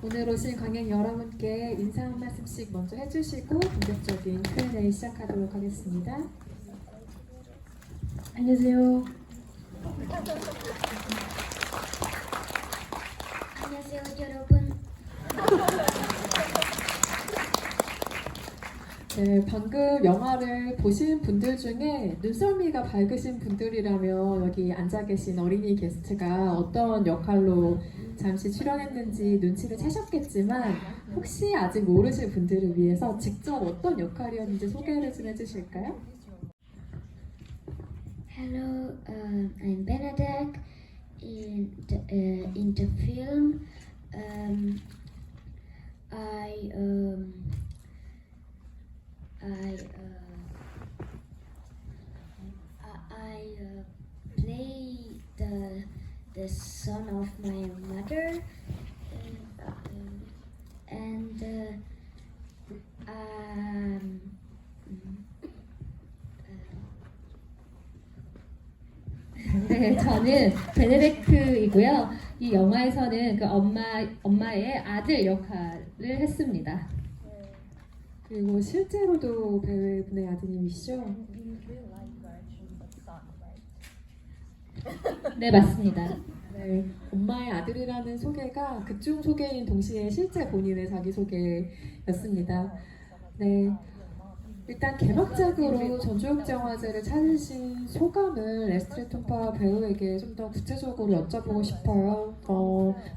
오늘 오신 관객 여러분께 인사 한 말씀씩 먼저 해주시고 본격적인 Q&A 시작하도록 하겠습니다. 안녕하세요. 안녕하세요, 여러분. 네, 방금 영화를 보신 분들 중에 눈썰미가 밝으신 분들이라면 여기 앉아 계신 어린이 게스트가 어떤 역할로 잠시 출연했는지 눈치를 채셨겠지만 혹시 아직 모르실 분들을 위해서 직접 어떤 역할이었는지 소개를 좀 해주실까요? Hello, I'm Benedek. In the film, um, I um, I play the son of my mother, and um, 네, 저는 베네딕트이고요. 이 영화에서는 그 엄마의 아들 역할을 했습니다. 그리고 실제로도 배우분의 아드님이시죠? 네, 맞습니다. 네, 엄마의 아들이라는 소개가 극중 소개인 동시에 실제 본인의 자기소개였습니다. 네, 일단 개막작으로 전주국제영화제를 찾으신 소감을 레스트리 톰파 배우에게 좀 더 구체적으로 여쭤보고 싶어요.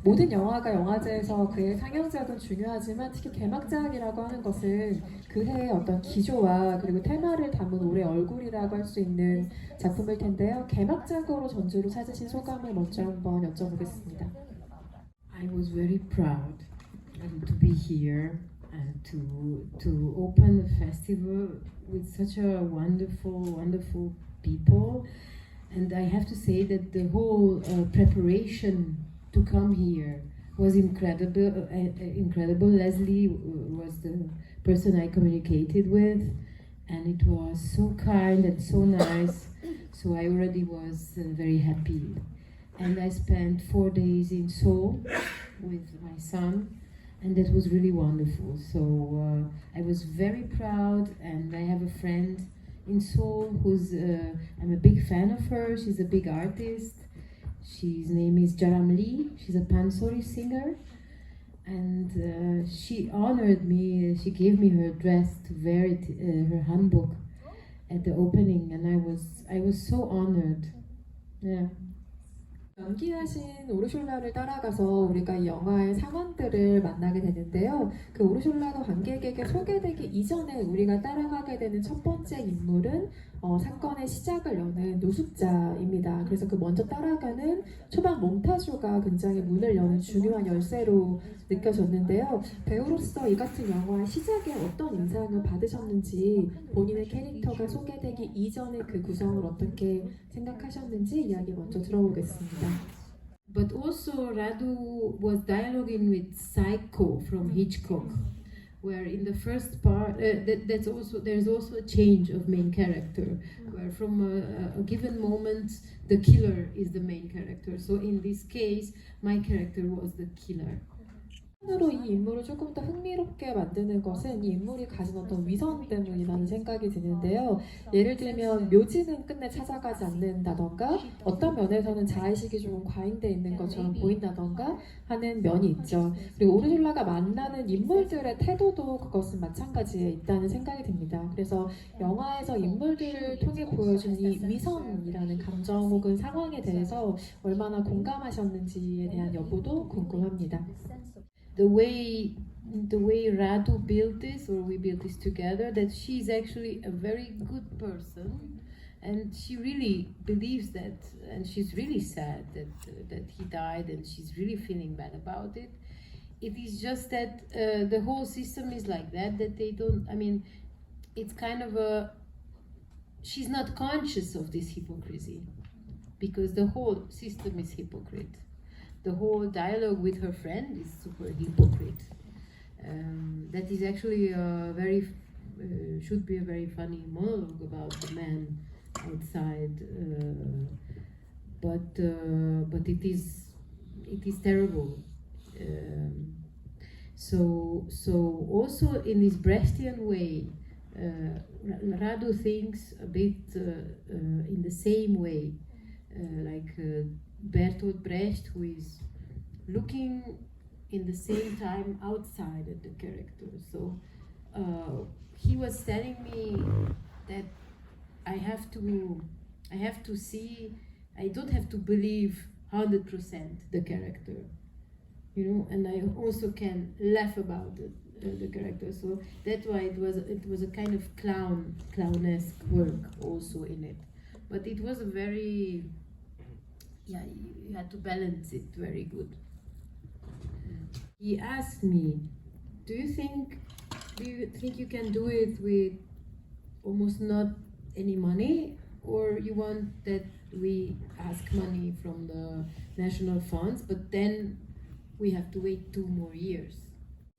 모든 영화가 영화제에서 그의 상영작은 중요하지만 특히 개막작이라고 하는 것은 그 해의 어떤 기조와 그리고 테마를 담은 올해 얼굴이라고 할 수 있는 작품일 텐데요. 개막작으로 전주를 찾으신 소감을 먼저 한번 여쭤보겠습니다. I was very proud to be here and to open the festival with such a wonderful people. And I have to say that the whole preparation to come here was incredible. Incredible. Leslie was the person I communicated with, and it was so kind and so nice. So I already was very happy. And I spent 4 days in Seoul with my son, and that was really wonderful. So I was very proud, and I have a friend in Seoul who's I'm a big fan of her. She's a big artist. She's name is Jaram Lee. She's a pansori singer, and she honored me. She gave me her dress to wear it, her hanbok, at the opening, and I was so honored. Yeah. 연기하신 우르슐라를 따라가서 우리가 이 영화의 상황들을 만나게 되는데요. 그 우르슐라가 관객에게 소개되기 이전에 우리가 따라가게 되는 첫 번째 인물은 사건의 시작을 여는 노숙자입니다. 그래서 그 먼저 따라가는 초반 몽타주가 굉장히 문을 여는 중요한 열쇠로 느껴졌는데요. 배우로서 이 같은 영화의 시작에 어떤 인상을 받으셨는지, 본인의 캐릭터가 소개되기 이전에 그 구성을 어떻게 생각하셨는지 이야기 먼저 들어보겠습니다. But also Radu was dialoguing with Psycho from Hitchcock, where in the first part there's also a change of main character, where from a given moment the killer is the main character. So in this case, my character was the killer. 으로 이 인물을 조금 더 흥미롭게 만드는 것은 이 인물이 가진 어떤 위선 때문이라는 생각이 드는데요. 예를 들면 묘지는 끝내 찾아가지 않는다던가 어떤 면에서는 자의식이 조금 과잉되어 있는 것처럼 보인다던가 하는 면이 있죠. 그리고 우르슐라가 만나는 인물들의 태도도 그것은 마찬가지에 있다는 생각이 듭니다. 그래서 영화에서 인물들을 통해 보여준 이 위선이라는 감정 혹은 상황에 대해서 얼마나 공감하셨는지에 대한 여부도 궁금합니다. The way Radu built this, or we built this together, that she's actually a very good person, and she really believes that, and she's really sad that he died, and she's really feeling bad about it. It is just that the whole system is like that they don't. I mean, it's kind of a. She's not conscious of this hypocrisy, because the whole system is hypocrite. The whole dialogue with her friend is super hypocrite. That is actually a very should be a very funny monologue about the man outside, but it is terrible. So also in this Brechtian way, Radu thinks a bit in the same way, like Bertolt Brecht, who is looking in the same time outside at the character. So he was telling me that I have to see. I don't have to believe 100% the character, you know, and I also can laugh about the character. So that's why it was a kind of clownesque work also in it. But it was a very, yeah, you had to balance it very good. He asked me, do you think you can do it with almost not any money, or you want that we ask money from the national funds, but then we have to wait 2 more years?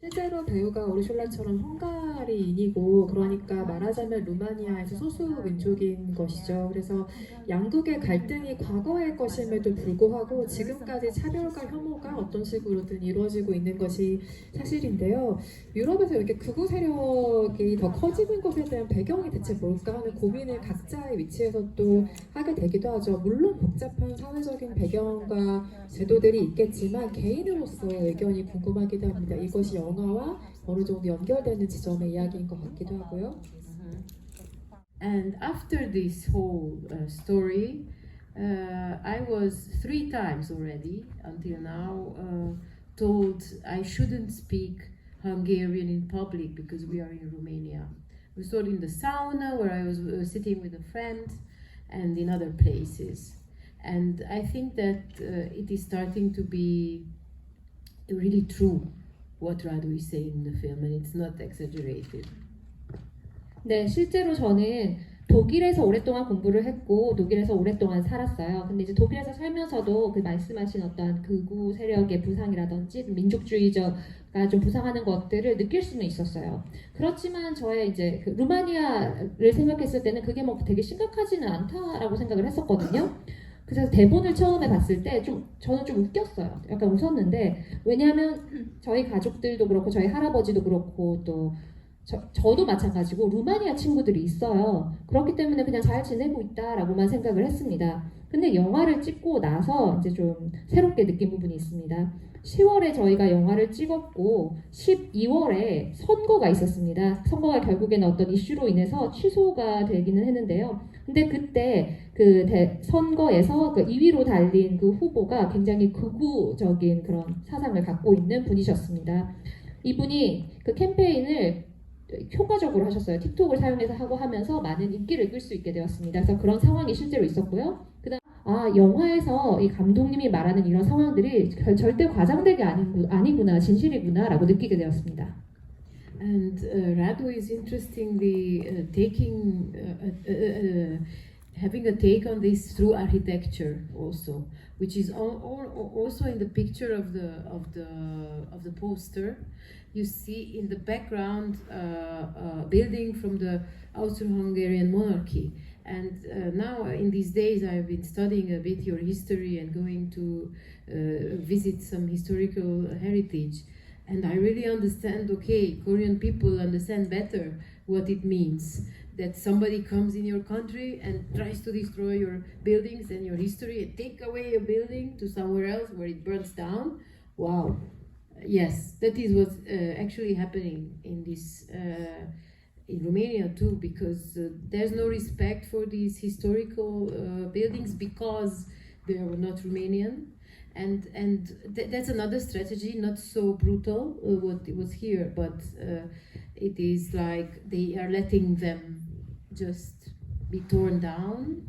실제로 배우가 우르슐라처럼 헝가리인이고, 그러니까 말하자면 루마니아에서 소수 민족인 것이죠. 그래서 양국의 갈등이 과거의 것임에도 불구하고 지금까지 차별과 혐오가 어떤 식으로든 이루어지고 있는 것이 사실인데요. 유럽에서 이렇게 극우 세력이 더 커지는 것에 대한 배경이 대체 뭘까 하는 고민을 각자의 위치에서 또 하게 되기도 하죠. 물론 복잡한 사회적인 배경과 제도들이 있겠지만 개인으로서의 의견이 궁금하기도 합니다. 이것이 영화와 어느 정도 연결되는 지점의 이야기인 것 같기도 하고요. And after this whole story, I was 3 times already until now told I shouldn't speak Hungarian in public because we are in Romania. We saw it in the sauna where I was sitting with a friend, and in other places. And I think that it is starting to be really true what Radu is saying in the film, and it's not exaggerated. 네, 실제로 저는 독일에서 오랫동안 공부를 했고 독일에서 오랫동안 살았어요. 근데 이제 독일에서 살면서도 그 말씀하신 어떤 극우 세력의 부상이라든지 민족주의자가 좀 부상하는 것들을 느낄 수는 있었어요. 그렇지만 저의 이제 그 루마니아를 생각했을 때는 그게 뭐 되게 심각하지는 않다라고 생각을 했었거든요. 그래서 대본을 처음에 봤을 때 저는 좀 웃겼어요. 약간 웃었는데, 왜냐하면 저희 가족들도 그렇고 저희 할아버지도 그렇고 또 저도 마찬가지고 루마니아 친구들이 있어요. 그렇기 때문에 그냥 잘 지내고 있다라고만 생각을 했습니다. 근데 영화를 찍고 나서 이제 좀 새롭게 느낀 부분이 있습니다. 10월에 저희가 영화를 찍었고 12월에 선거가 있었습니다. 선거가 결국에는 어떤 이슈로 인해서 취소가 되기는 했는데요. 근데 그때 그 선거에서 그 2위로 달린 그 후보가 굉장히 극우적인 그런 사상을 갖고 있는 분이셨습니다. 이분이 그 캠페인을 효과적으로 하셨어요. 틱톡을 사용해서 하면서 많은 인기를 끌 수 있게 되었습니다. 그래서 그런 상황이 실제로 있었고요. 그다음 영화에서 이 감독님이 말하는 이런 상황들이 절대 과장되게 아니구나, 진실이구나라고 느끼게 되었습니다. And Radu is interestingly having a take on this through architecture also, which is also in the picture of the poster. You see in the background a building from the Austro-Hungarian monarchy. And now in these days I've been studying a bit your history and going to visit some historical heritage. And I really understand, okay, Korean people understand better what it means. That somebody comes in your country and tries to destroy your buildings and your history and take away a building to somewhere else where it burns down. Wow. Yes, that is what's actually happening in this in Romania too, because there's no respect for these historical buildings because they are not Romanian. And that's another strategy, not so brutal what it was here, but it is like they are letting them just be torn down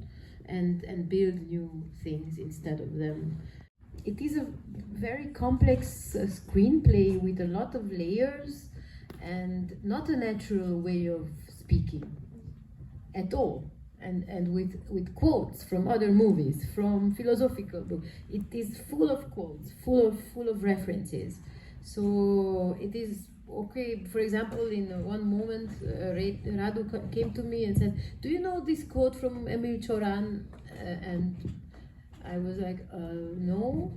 and build new things instead of them. It is a very complex screenplay with a lot of layers and not a natural way of speaking at all. And with quotes from other movies, from philosophical books. It is full of quotes, full of references. So it is okay. For example, in one moment, Radu came to me and said, "Do you know this quote from Emil Cioran?" And I was like, "No."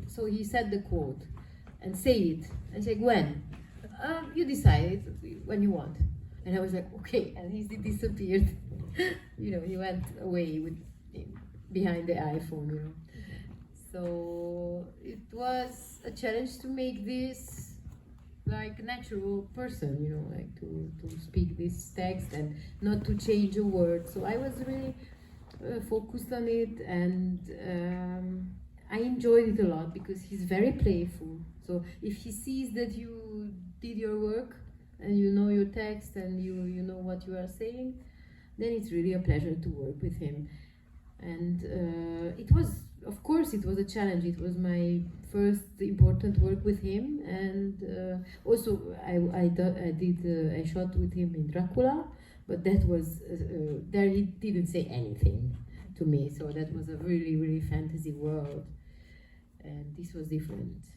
So he said the quote, and say it. And she's like, when? You decide when you want. And I was like, okay. And he disappeared. You know, he went away with behind the iPhone. You know. So it was a challenge to make this like natural person, you know, like to speak this text and not to change a word. So I was really focused on it, and I enjoyed it a lot because he's very playful. So if he sees that you did your work and you know your text and you know what you are saying, then it's really a pleasure to work with him. And it was, of course, it was a challenge. It was my first important work with him, and also I shot with him in Dracula, but that was there he didn't say anything to me, so that was a really fantasy world, and this was different.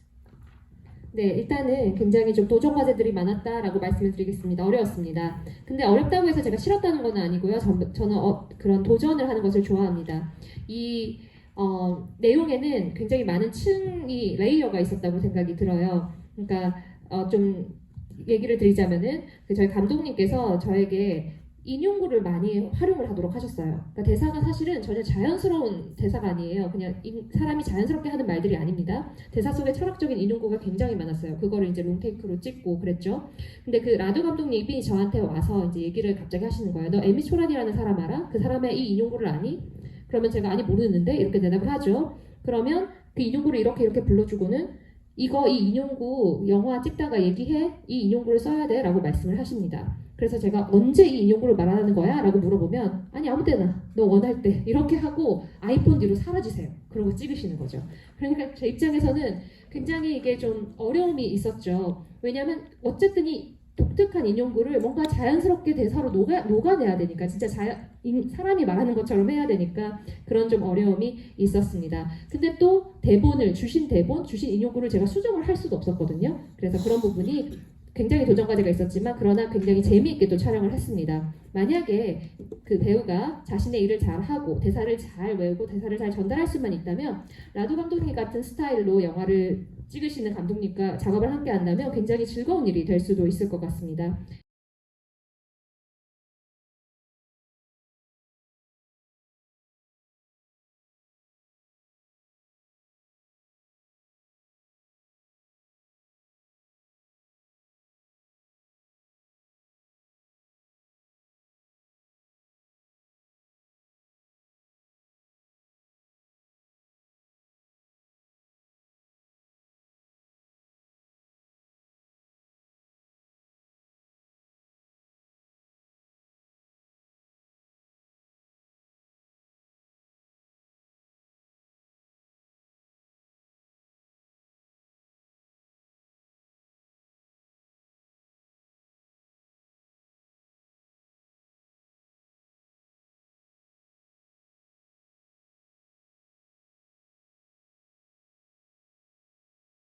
네, 일단은 굉장히 좀 도전 과제들이 많았다라고 말씀을 드리겠습니다. 어려웠습니다. 근데 어렵다고 해서 제가 싫었다는 건 아니고요. 저는 그런 도전을 하는 것을 좋아합니다. 이 내용에는 굉장히 많은 층이 레이어가 있었다고 생각이 들어요. 그러니까 좀 얘기를 드리자면은 저희 감독님께서 저에게 인용구를 많이 활용을 하도록 하셨어요. 그러니까 대사가 사실은 전혀 자연스러운 대사가 아니에요. 그냥 사람이 자연스럽게 하는 말들이 아닙니다. 대사 속에 철학적인 인용구가 굉장히 많았어요. 그거를 이제 롱테이크로 찍고 그랬죠. 근데 그 라두 감독님이 저한테 와서 이제 얘기를 갑자기 하시는 거예요. 너 에미 초란이라는 사람 알아? 그 사람의 이 인용구를 아니? 그러면 제가 아니 모르는데 이렇게 대답을 하죠. 그러면 그 인용구를 이렇게 불러주고는 이 인용구 영화 찍다가 얘기해. 이 인용구를 써야 돼 라고 말씀을 하십니다. 그래서 제가 언제 이 인용구를 말하는 거야? 라고 물어보면 아니 아무 때나 너 원할 때 이렇게 하고 아이폰 뒤로 사라지세요. 그러고 찍으시는 거죠. 그러니까 제 입장에서는 굉장히 이게 좀 어려움이 있었죠. 왜냐하면 어쨌든 이 독특한 인용구를 뭔가 자연스럽게 대사로 녹아내야 되니까 진짜 사람이 말하는 것처럼 해야 되니까 그런 좀 어려움이 있었습니다. 근데 또 주신 인용구를 제가 수정을 할 수도 없었거든요. 그래서 그런 부분이 굉장히 도전 과제가 있었지만 그러나 굉장히 재미있게 또 촬영을 했습니다. 만약에 그 배우가 자신의 일을 잘하고 대사를 잘 외우고 대사를 잘 전달할 수만 있다면 라두 감독님 같은 스타일로 영화를 찍으시는 감독님과 작업을 함께 한다면 굉장히 즐거운 일이 될 수도 있을 것 같습니다.